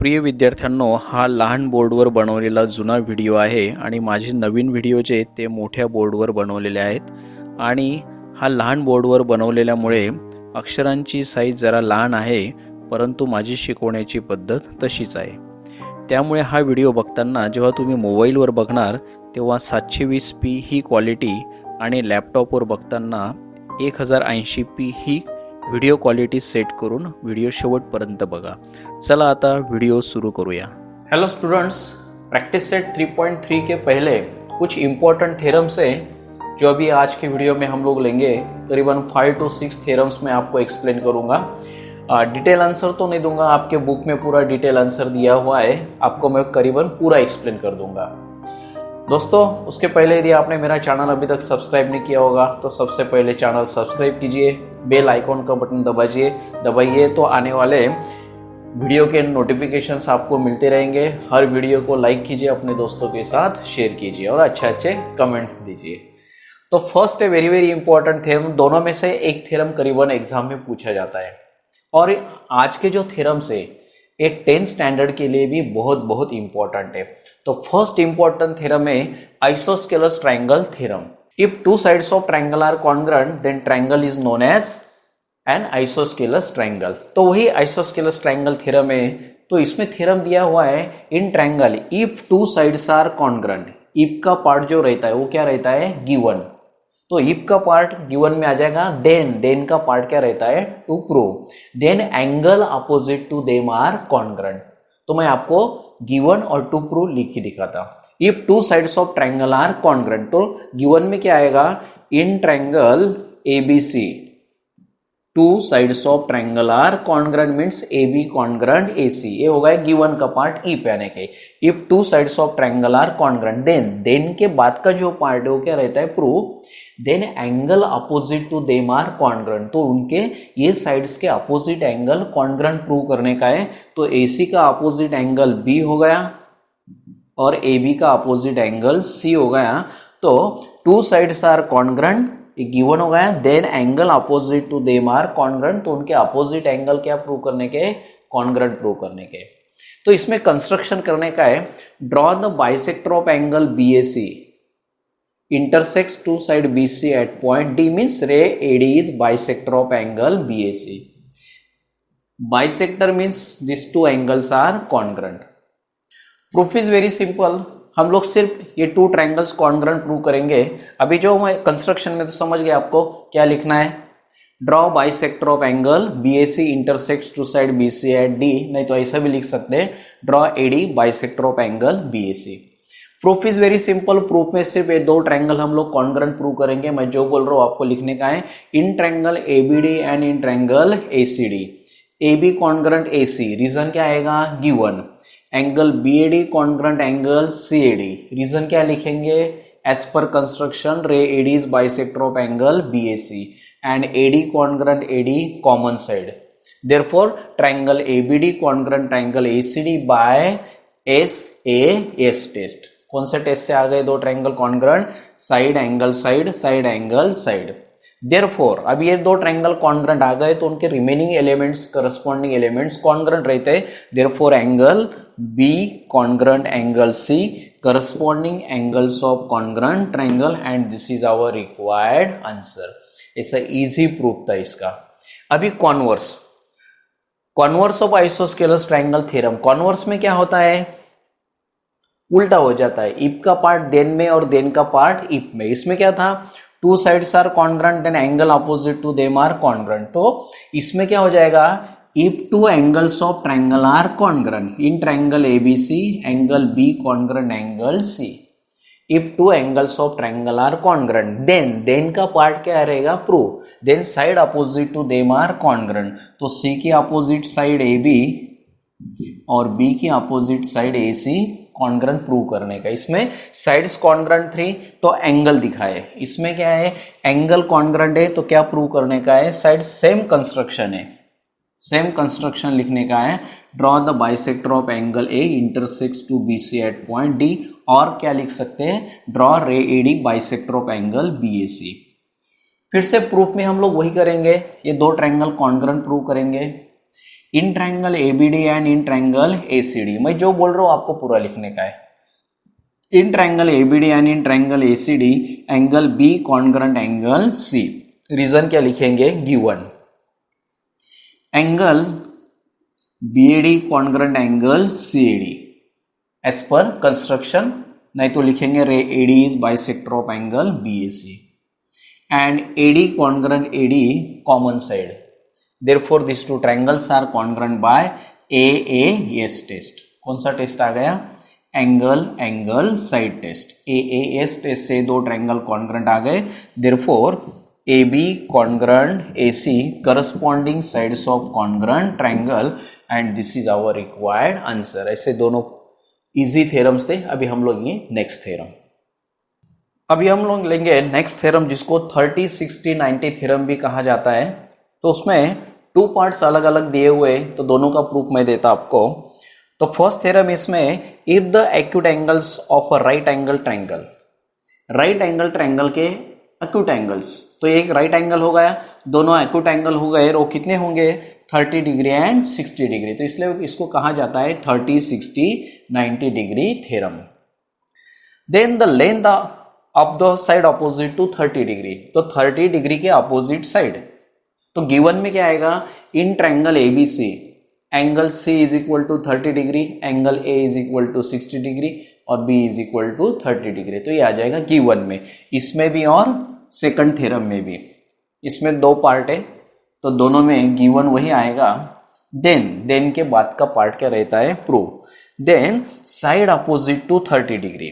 प्रिय विद्यार्थ्यांनो, हा लहान बोर्डवर बनवलेला जुना व्हिडिओ आहे आणि माझे नवीन व्हिडिओ जे ते मोठ्या बोर्डवर बनवलेले आहेत. आणि हा लहान बोर्डवर बनवलेल्यामुळे अक्षरांची साईज जरा लहान आहे, परंतु माझी शिकवण्याची पद्धत तशीच आहे. त्यामुळे हा व्हिडिओ बघताना जेव्हा तुम्ही मोबाईलवर बघणार तेव्हा 720p ही क्वालिटी आणि लॅपटॉपवर बघताना 1080p ही व्हिडिओ क्वालिटी सेट करून व्हिडिओ शेवटपर्यंत बघा. चला आता व्हिडिओ शुरू करूया. हेलो स्टूडेंट्स, प्रैक्टिस सेट 3.3 के पहले कुछ इम्पोर्टेंट थ्योरम्स हैं जो अभी आज के वीडियो में हम लोग लेंगे. करीबन 5 to 6 थ्योरम्स मैं आपको एक्सप्लेन करूंगा. डिटेल आंसर तो नहीं दूंगा, आपके बुक में पूरा डिटेल आंसर दिया हुआ है, आपको मैं करीबन पूरा एक्सप्लेन कर दूंगा. दोस्तों, उसके पहले यदि आपने मेरा चैनल अभी तक सब्सक्राइब नहीं किया होगा तो सबसे पहले चैनल सब्सक्राइब कीजिए, बेल आइकॉन का बटन दबाइए तो आने वाले वीडियो के नोटिफिकेशंस आपको मिलते रहेंगे. हर वीडियो को लाइक कीजिए, अपने दोस्तों के साथ शेयर कीजिए और अच्छे कमेंट्स दीजिए. तो फर्स्ट है वेरी वेरी इंपॉर्टेंट थ्योरम. दोनों में से एक थ्योरम करीबन एग्जाम में पूछा जाता है और आज के जो थ्योरम्स है एक 10th स्टैंडर्ड के लिए भी बहुत बहुत इंपॉर्टेंट है. तो फर्स्ट इंपॉर्टेंट थ्योरम है isosceles triangle theorem. If two sides of triangle are congruent then triangle is known as an isosceles triangle. तो वही आइसोस्केलस ट्रायंगल थ्योरम है. तो इसमें थ्योरम दिया हुआ है in triangle if two sides are congruent. If का पार्ट जो रहता है वो क्या रहता है, गिवन. तो इफ का पार्ट गिवन में आ जाएगा. देन का पार्ट क्या रहता है, to prove. Then angle opposite to them are congruent. तो मैं आपको गिवन और टू प्रूव लिख के दिखाता. If two sides of triangle are congruent, तो गिवन में क्या आएगा, in triangle ABC two sides of triangle are congruent means A B congruent A C. ये होगा गिवन का पार्ट इफ यानी कि if two sides of triangle are congruent. Then के बाद का जो पार्ट है वो क्या रहता है, prove. Then angle opposite to them are congruent. तो उनके ये साइड्स के अपोजिट एंगल कॉन्ग्रुएंट प्रूव करने का है. तो AC का अपोजिट एंगल B हो गया और AB का अपोजिट एंगल C हो गया. तो टू साइड्स आर कॉन्ग्रुएंट, ये गिवन हो गया. Then angle opposite to them are congruent. तो उनके अपोजिट एंगल क्या प्रूव करने के, कॉन्ग्रुएंट प्रूव करने के. तो इसमें कंस्ट्रक्शन करने का है. Draw the bisector of angle BAC intersects two side BC at point D means ray AD is bisector of angle BAC. Bisector means these two angles are congruent. Proof is very simple. हम लोग सिर्फ ये two triangles congruent prove करेंगे. अभी जो मैं construction में तो समझ गया आपको क्या लिखना है. Draw bisector of angle BAC intersects to side BC at D, नहीं तो ऐसा भी लिख सकते हैं draw AD bisector of angle BAC. Proof is very simple. Proof में सिर्फ ये दो ट्रायंगल हम लोग कॉन्ग्रुएंट प्रूव करेंगे. मैं जो बोल रहा हूँ आपको लिखने का है. In triangle ABD and in triangle ACD. AB congruent AC, reason क्या आएगा, given. Angle BAD congruent angle CAD, reason क्या लिखेंगे, as per construction ray AD is bisector of angle BAC and AD congruent AD common side. Therefore triangle ABD congruent triangle ACD by SAS test. कौन से test से आ गए दो triangle congruent, side angle side, side angle side. Therefore अब ये दो triangle congruent आ गए तो उनके remaining elements, corresponding elements congruent रहते हैं. Therefore angle B congruent angle C, corresponding angles of congruent triangle and this is our required answer. ऐसा इजी प्रूफ था इसका. अभी converse of isosceles triangle theorem. Converse में क्या होता है, उल्टा हो जाता है. इफ का पार्ट देन में और देन का पार्ट इफ में. इसमें क्या था, two sides are congruent then angle opposite to them are congruent. तो इसमें क्या हो जाएगा, if two angles of triangle are congruent. In triangle ABC angle B congruent angle C. If two angles of triangle are congruent then का part क्या रहेगा, prove. Then side opposite to them are congruent. तो C की opposite side AB और B की opposite side AC congruent prove करने का. इसमें साइड्स कॉन्ग्रुएंट थी तो एंगल दिखाए. इसमें क्या है, एंगल कॉन्ग्रुएंट है तो क्या प्रूव करने का है, साइड सेम कंस्ट्रक्शन है. सेम कंस्ट्रक्शन लिखने का है. Draw the bisector of angle A intersects to BC at point D. और क्या लिख सकते हैं, draw ray AD bisector of angle BAC. फिर से प्रूफ में हम लोग वही करेंगे, ये दो ट्रायंगल कॉन्ग्रुएंट प्रूव करेंगे. इन triangle ABD and in triangle ACD. मैं जो बोल रहा हूँ आपको पूरा लिखने का है। In triangle ABD and in triangle ACD angle B congruent angle C. Reason क्या लिखेंगे, given angle BAD congruent angle CAD as per construction, नहीं तो लिखेंगे ray AD is bisector of angle BAC and AD congruent AD common side, therefore this two triangles are congruent by AAS test. कौन सा test आ गया, angle angle side test. AAS test से दो triangle congruent आ गए, therefore AB congruent AC corresponding sides of congruent triangle and this is our required answer। ऐसे दोनों इजी थ्योरम्स थे। अभी हम लोग ये नेक्स्ट थ्योरम, अभी हम लोग लेंगे नेक्स्ट थ्योरम जिसको 30, 60, 90 थ्योरम भी कहा जाता है। तो उसमें टू पार्ट्स अलग अलग दिए हुए, तो दोनों का प्रूफ मैं देता आपको। तो फर्स्ट थ्योरम इसमें, if the acute angles of a right angle triangle, right angle triangle के एक्यूट एंगल्स, तो एक राइट एंगल हो गया, दोनों एक्यूट एंगल हो गए, वो कितने होंगे 30 डिग्री एंड 60 डिग्री। तो इसलिए इसको कहा जाता है 30, 60, 90 degree theorem. Then the length of the side opposite to 30 degree, तो 30 डिग्री के अपोजिट साइड, तो गिवन में क्या आएगा, in triangle ABC angle C is equal to 30 degree, angle A is equal to 60 degree और B is equal to 30 degree. तो ये आ जाएगा गिवन में, इसमें भी और सेकंड थ्योरम में भी। इसमें दो पार्ट है, तो दोनों में गिवन वही आएगा। देन के बाद का पार्ट क्या रहता है, prove. Then side opposite to 30 degree,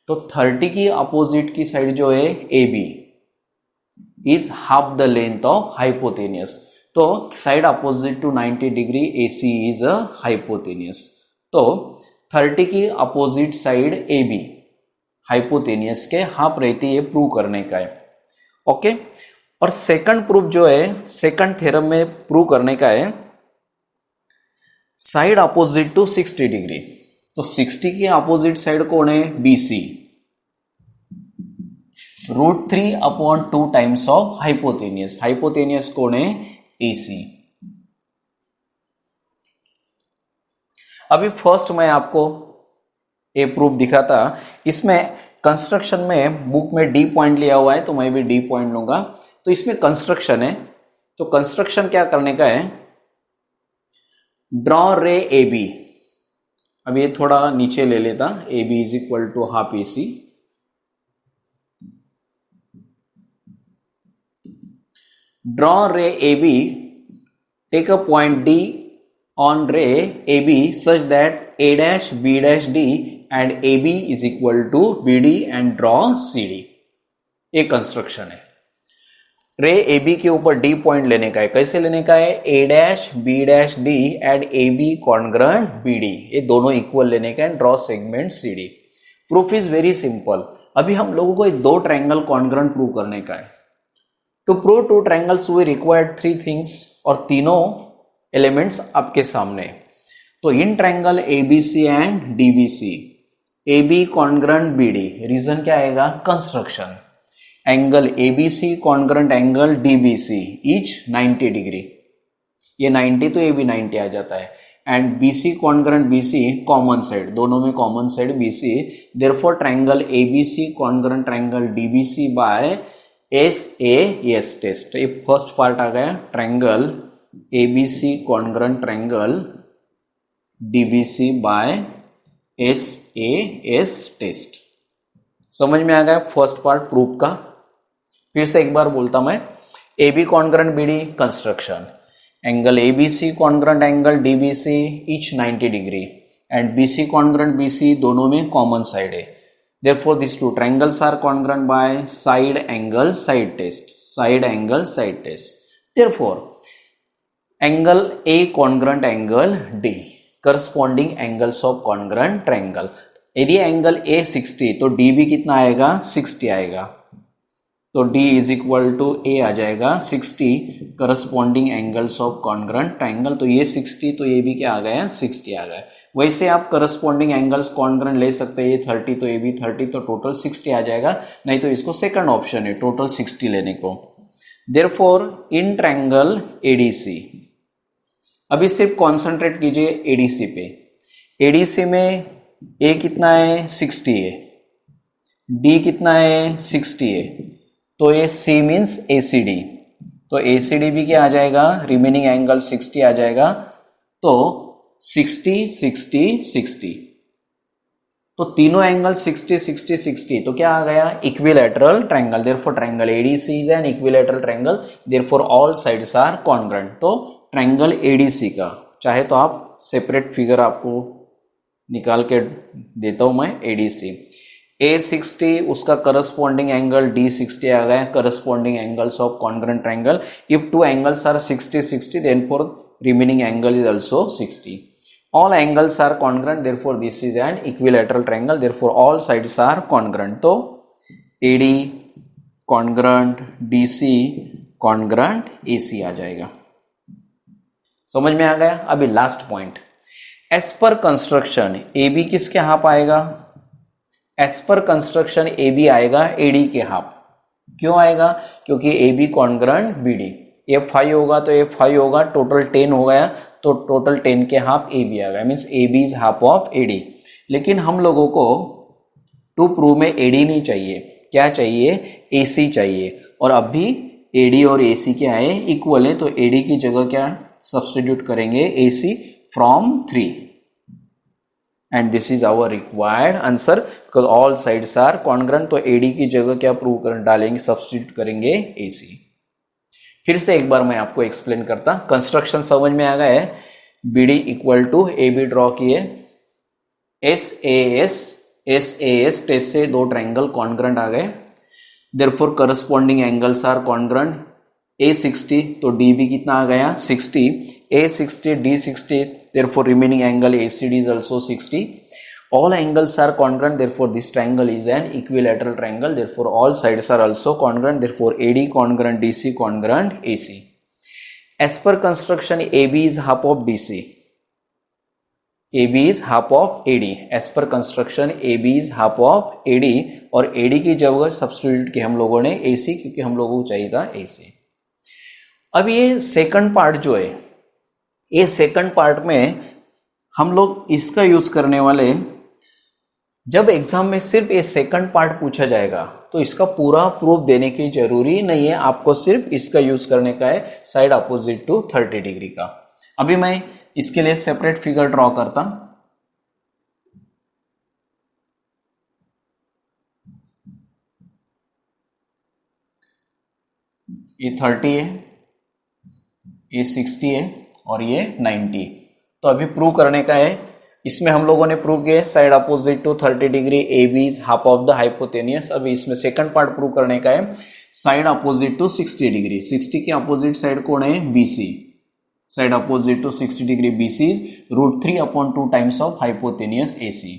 तो 30 की अपोजिट की साइड जो है AB is half the length of hypotenuse, तो side opposite to 90 degree AC is a hypotenuse. तो 30 की अपोजिट साइड AB हाइपोटेनियस के हाफ रहती है, प्रूव करने का है। ओके, और सेकंड प्रूफ जो है, सेकंड थ्योरम में प्रूव करने का है साइड अपोजिट टू 60 डिग्री, तो 60 की अपोजिट साइड कौन है, BC, √3/2 times of hypotenuse, hypotenuse कौन है, AC। अभी फर्स्ट मैं आपको ये प्रूफ दिखाता, इसमें कंस्ट्रक्शन में बुक में D पॉइंट लिया हुआ है, तो मैं भी D पॉइंट लूंगा। तो इसमें कंस्ट्रक्शन है, तो कंस्ट्रक्शन क्या करने का है, ड्रॉ रे AB। अब ये थोड़ा नीचे ले लेता, AB is equal to half AC, draw ray AB, take a point D on ray AB such that A dash B dash D and AB is equal to BD and draw CD। एक construction है, रे AB के ऊपर D point लेने का है। कैसे लेने का है, A dash B dash D and AB congruent BD, ये दोनों इक्वल लेने का है, draw segment CD। Proof is very simple. अभी हम लोगों को दो ट्रायंगल कॉन्ग्रुएंट प्रूव करने का है। To prove two triangles we required 3 things, और तीनों एलिमेंट्स आपके सामने। तो in triangle ABC and DBC, AB congruent BD, reason क्या आएगा, construction. Angle ABC congruent angle DBC each 90 degree, ये 90 तो ये भी 90 आ जाता है। And BC congruent BC common side, दोनों में common side BC, therefore triangle ABC congruent triangle DBC by SAS test. ये फर्स्ट पार्ट आ गया, triangle ABC congruent triangle DBC by SAS test. समझ में आ गया फर्स्ट पार्ट प्रूफ का। फिर से एक बार बोलता मैं, AB congruent BD construction, angle ABC congruent angle DBC each 90 degree and BC congruent BC दोनों में कॉमन साइड है। Therefore these two triangles are congruent by side angle side test, side angle side test. Therefore angle A congruent angle D, corresponding angles of congruent triangle। यदि angle A 60 तो D भी कितना आएगा, 60 आएगा, तो D is equal to A आ जाएगा 60, corresponding angles of congruent triangle. तो ये 60, तो ये भी क्या आ गया, 60 आ गया। वैसे आप करस्पॉन्डिंग एंगल्स कॉन्ग्रुएंट ले सकते हैं, ये 30 तो ये भी 30, तो टोटल 60 आ जाएगा। नहीं तो इसको सेकंड ऑप्शन है टोटल 60 लेने को। देयरफॉर इन ट्रायंगल ADC अभी सिर्फ कॉन्सेंट्रेट कीजिए एडीसी पे। एडीसी में ए कितना है 60 है, डी कितना है 60 है, तो ये सी मीन्स एसीडी, तो एसीडी भी क्या आ जाएगा, रिमेनिंग एंगल 60 आ जाएगा, तो 60 60 60, तो तीनों एंगल 60 60 60, तो क्या आ गया, equilateral triangle. Therefore triangle ADC is an equilateral triangle, therefore all sides are congruent. तो ट्रायंगल एडीसी का चाहे तो आप सेपरेट फिगर आपको निकाल के देता हूं मैं, एडीसी A60 उसका करस्पॉन्डिंग एंगल D60 आ गया, corresponding angles of congruent triangle. If two angles are 60 60 therefore remaining angle is also 60। All angles are congruent, therefore this is an equilateral triangle, therefore all sides are congruent। तो AD congruent, DC congruent, AC आ जाएगा। समझ में आ गया। अभी last point, as per construction AB किसके half आएगा, एज पर कंस्ट्रक्शन AB आएगा AD के हाफ। क्यों आएगा, क्योंकि AB कॉन्ग्रुएंट BD, ये 5 होगा तो ये 5 होगा, टोटल 10 हो गया, तो टोटल 10 के हाफ AB आ गया, means AB is half of AD। लेकिन हम लोगों को टू प्रूव में AD नहीं चाहिए, क्या चाहिए, AC चाहिए, और अभी AD और AC क्या है, इक्वल है, तो AD की जगह क्या सब्स्टिट्यूट करेंगे, AC from 3, and this is our required answer because all sides are congruent. तो AD की जगह क्या प्रूव कर डालेंगे, सब्स्टिट्यूट करेंगे AC। फिर से एक बार मैं आपको एक्सप्लेन करता, कंस्ट्रक्शन समझ में आ गया है। BD equal to AB draw किए, SAS टेस्ट से दो ट्रायंगल कॉन्ग्रुएंट आ गए, therefore corresponding angles are congruent. A60 तो DB कितना आ गया 60, A60 D60, therefore remaining angle ACD is also 60। All angles are congruent, therefore this triangle is an equilateral triangle, therefore all sides are also congruent, therefore AD congruent, DC congruent, AC। As per construction AB is half of DC, AB is half of AD, as per construction AB is half of AD, और AD की जगह substitute किया हम लोगों ने AC, क्योंकि हम लोगों को चाहिए था AC। अब ये सेकंड पार्ट जो है, ये सेकंड पार्ट में हम लोग इसका यूज करने वाले, जब एग्जाम में सिर्फ ये सेकंड पार्ट पूछा जाएगा तो इसका पूरा प्रूफ देने की जरूरी नहीं है, आपको सिर्फ इसका यूज करने का है, साइड अपोजिट टू 30 डिग्री का। अभी मैं इसके लिए सेपरेट फिगर ड्रॉ करता, ये 30 है, ये 60 है और ये 90। तो अभी प्रूव करने का है, इसमें हम लोगों ने प्रूव किया side opposite to 30 degree AB is half of the hypotenuse. अभी इसमें सेकंड पार्ट प्रूव करने का है, साइड अपोजिट टू 60 डिग्री, 60 के अपोजिट साइड कौन है, BC, side opposite to 60 degree BC is √3/2 times of hypotenuse AC।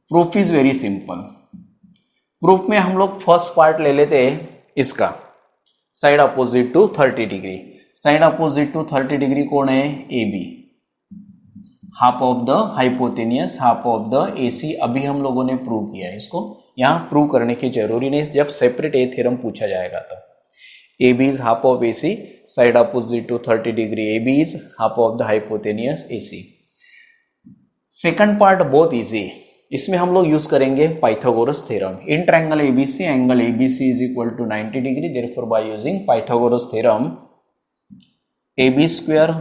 Proof is very simple. Proof में हम लोग फर्स्ट पार्ट ले लेते हैं इसका, side opposite to 30 degree, side opposite to 30 degree कौन है, AB, half of the hypotenuse, half of the AC। अभी हम लोगों ने प्रूव किया है, इसको यहां प्रूव करने की जरूरी नहीं, जब सेपरेट ए थ्योरम पूछा जाएगा तो। AB is half of AC, side opposite to 30 degree AB is half of the hypotenuse AC। Second part बहुत इजी, इसमें हम लोग यूज करेंगे Pythagoras theorem. In triangle ABC angle ABC is equal to 90 degree, therefore by using Pythagoras theorem AB square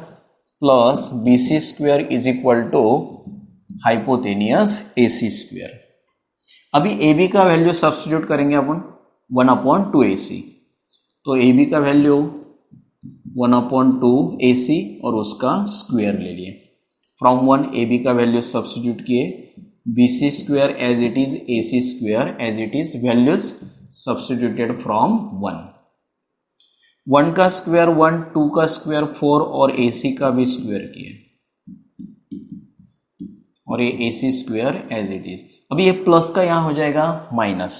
plus BC square is equal to hypotenuse AC square. अभी AB का value substitute करेंगे अपन 1/2 AC, तो AB का value 1/2 AC और उसका square ले लिए, फ्रॉम 1 AB का वैल्यू सब्स्टिट्यूट किए, BC square as it is, AC square as it is, values substituted from 1, 1 का स्क्वायर 1, 2 का स्क्वायर 4 और AC का भी स्क्वायर किए, और ये AC square as it is. अभी ये प्लस का यहां हो जाएगा माइनस,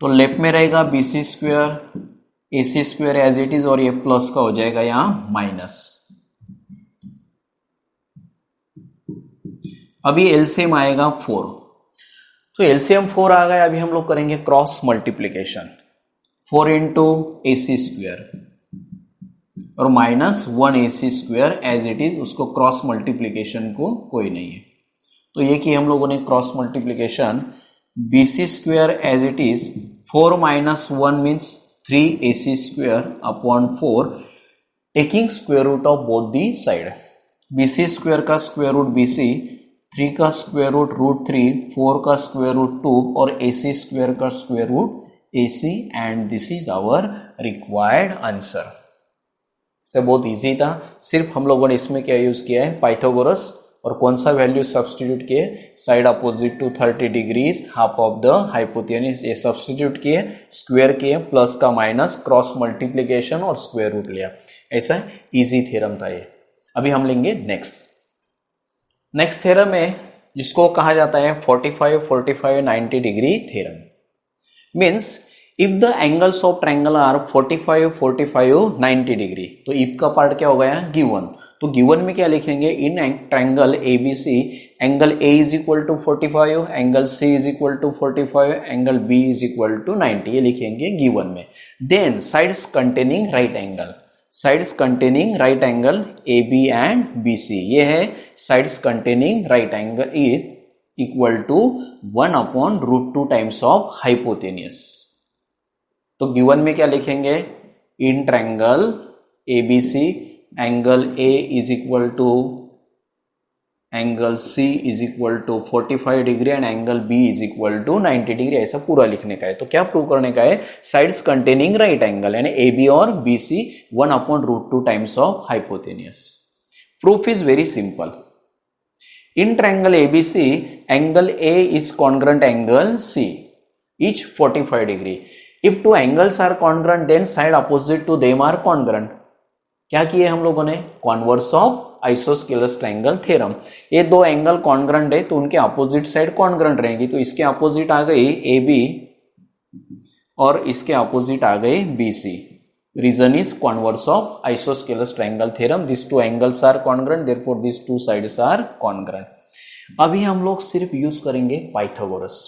तो लेफ्ट में रहेगा BC square, AC square as it is, और ये प्लस का हो जाएगा यहां माइनस। अभी एलसीएम आएगा 4, तो एलसीएम 4 आ गया। अभी हम लोग करेंगे cross multiplication, 4 into AC square, और minus 1ac² as it is, उसको क्रॉस मल्टीप्लीकेशन को कोई नहीं है। तो ये कि हम लोगों ने cross multiplication bc² as it is 4 minus 1 means 3ac² upon 4 taking square root of both the side। bc² का स्क्वायर रूट bc, 3 का स्क्वायर रूट √3, 4 का स्क्वायर रूट 2 और ac² का square root ac and this is our required answer. से बहुत easy था, सिर्फ हम लोगों ने इसमें क्या यूज किया है, पाइथागोरस, और कौन सा वैल्यू सब्स्टिट्यूट किए, side opposite to 30 degrees, half of the hypotenuse, ये सब्स्टिट्यूट किए, स्क्वायर किए, प्लस का माइनस, क्रॉस मल्टीप्लीकेशन और स्क्वायर रूट लिया। ऐसा इजी थ्योरम था ये। अभी हम लेंगे नेक्स्ट थ्योरम है जिसको कहा जाता है 45-45-90 degree theorem. Means if the angles of triangle are 45-45-90 degree, तो इफ का पार्ट क्या हो गया, गिवन। तो गिवन में क्या लिखेंगे, in triangle ABC angle A is equal to 45, angle C is equal to 45, angle B is equal to 90, ये लिखेंगे गिवन में। Then sides containing right angle, sides containing right angle A B and B C, ये है sides containing right angle is equal to 1/√2 times of hypotenuse. तो given में क्या लिखेंगे, in triangle ABC angle A is equal to angle C is equal to 45 degree and angle B is equal to 90 degree, ऐसा पूरा लिखने का है। तो क्या प्रूव करने का है, साइड्स कंटेनिंग राइट एंगल यानी ए बी और B C 1/√2 times of hypotenuse. Proof is very simple. In triangle ABC angle A is congruent angle C, each 45 degree. If two angles are congruent, then side opposite to them are congruent। क्या किए हम लोगों ने, converse of isosceles triangle theorem. ये दो angle congruent है तो उनके अपोजिट साइड कॉन्ग्रुएंट रहेंगी, तो इसके अपोजिट आ गई ए बी और इसके अपोजिट आ गई B C. Reason is converse of isosceles triangle theorem, this two angles are congruent, therefore this two sides are congruent. अभी हम लोग सिर्फ यूज करेंगे Pythagoras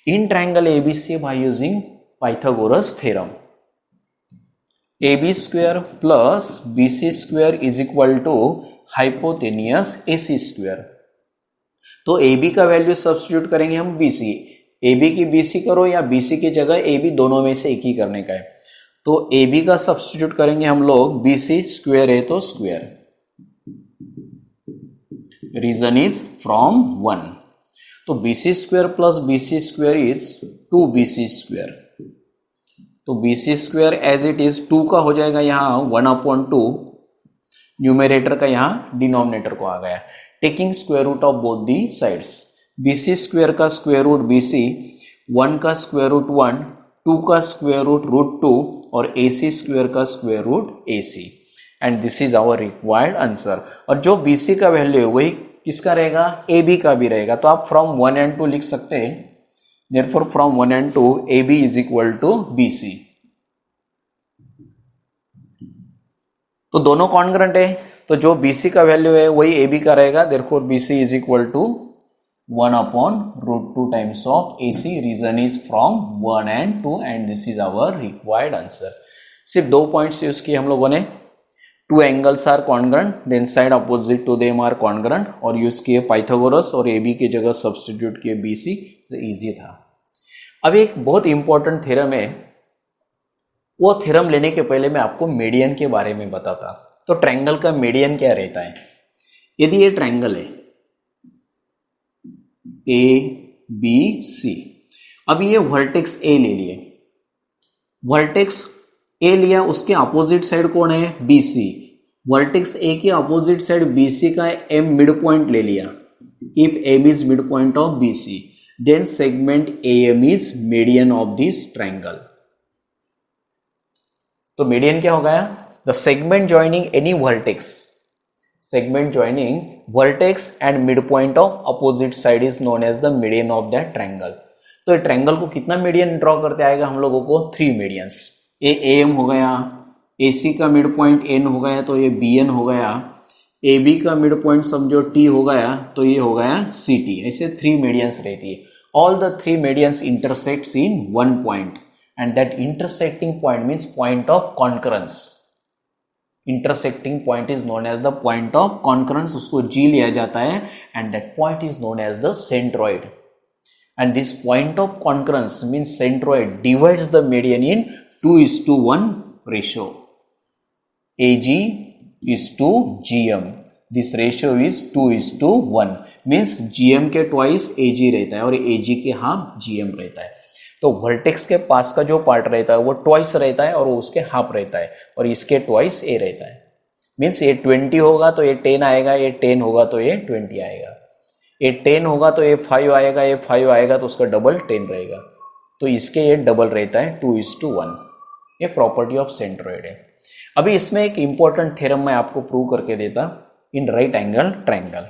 in triangle ABC by using Pythagoras theorem। AB² plus BC² is equal to hypotenuse AC²। तो AB का value substitute करेंगे हम BC, AB की BC करो या BC की जगह AB, दोनों में से एक ही करने का है। तो AB का सब्स्टिट्यूट करेंगे हम लोग, BC स्क्वायर है तो स्क्वायर, रीजन इज फ्रॉम 1। तो BC² plus BC² is 2BC²। तो BC² एज इट इज 2 का हो जाएगा यहाँ 1/2, न्यूमरेटर का यहाँ डिनोमिनेटर को आ गया, taking square root of both the sides. BC² का स्क्वायर रूट BC, 1 का स्क्वायर रूट 1, 2 का स्क्वायर रूट √2 और AC² का square root AC, and this is our required answer. और जो BC का वैल्यू है वही किसका रहेगा, AB का भी रहेगा। तो आप फ्रॉम 1 and 2 लिख सकते हैं, therefore from 1 and 2 AB is equal to BC। तो दोनों कॉन्ग्रुएंट है, तो जो BC का वैल्यू है वही AB का रहेगा, therefore BC is equal to 1/√2 times of AC। Reason is from 1 and 2 and this is our required answer। सिर्फ 2 पॉइंट्स यूज किए हम लोगों ने, two angles are congruent, then side opposite to them are congruent, और use किए Pythagoras और AB की जगह सब्स्टिट्यूट किए BC। तो इजी था। अब एक बहुत इंपॉर्टेंट थ्योरम है, वो थ्योरम लेने के पहले मैं आपको मीडियन के बारे में बताता। तो ट्रायंगल का मीडियन क्या रहता है, यदि ये ट्रायंगल है ABC, अब ये वर्टेक्स A ले लिए, वर्टेक्स A लिया, उसके अपोजिट साइड कौन है, BC। वर्टेक्स A के अपोजिट साइड BC का M मिड पॉइंट ले लिया, if M is mid point of BC, then segment AM is median of this triangle। तो median क्या हो गया, the segment joining any vertex, segment joining vertex and midpoint of opposite side is known as the median of that triangle। तो ये triangle को कितना median draw करते आएगा हम लोगों को, 3 मीडियंस। ए AM हो गया, AC का मिड पॉइंट N हो गया तो ये BN हो गया, AB का मिड पॉइंट समझो T हो गया तो ये हो गया CT। ऐसे 3 मीडियंस रहती है। All the 3 medians intersects in one point and that intersecting point means point of concurrence। Intersecting point is known as the point of concurrence, उसको जी लिया जाता है, and that point is known as the centroid. And this point of concurrence means centroid divides the median in 2:1 ratio. AG is to GM. This ratio is 2:1. Means GM के twice AG रहता है और AG के half GM रहता है. तो vertex के पास का जो पार्ट रहता है वो ट्वाइस रहता है और वो उसके हाफ रहता है, और इसके ट्वाइस A रहता है. मीन्स ये 20 होगा तो ये 10 आएगा, ये 10 होगा तो ये 20 आएगा, ये 10 होगा तो ये 5 आएगा, ये 5 आएगा तो उसका डबल 10 रहेगा. तो इसके ये डबल रहता है 2:1. ये प्रॉपर्टी ऑफ सेंट्रॉइड है. अभी इसमें एक इंपॉर्टेंट थ्योरम मैं आपको प्रूव करके देता इन राइट एंगल ट्रायंगल.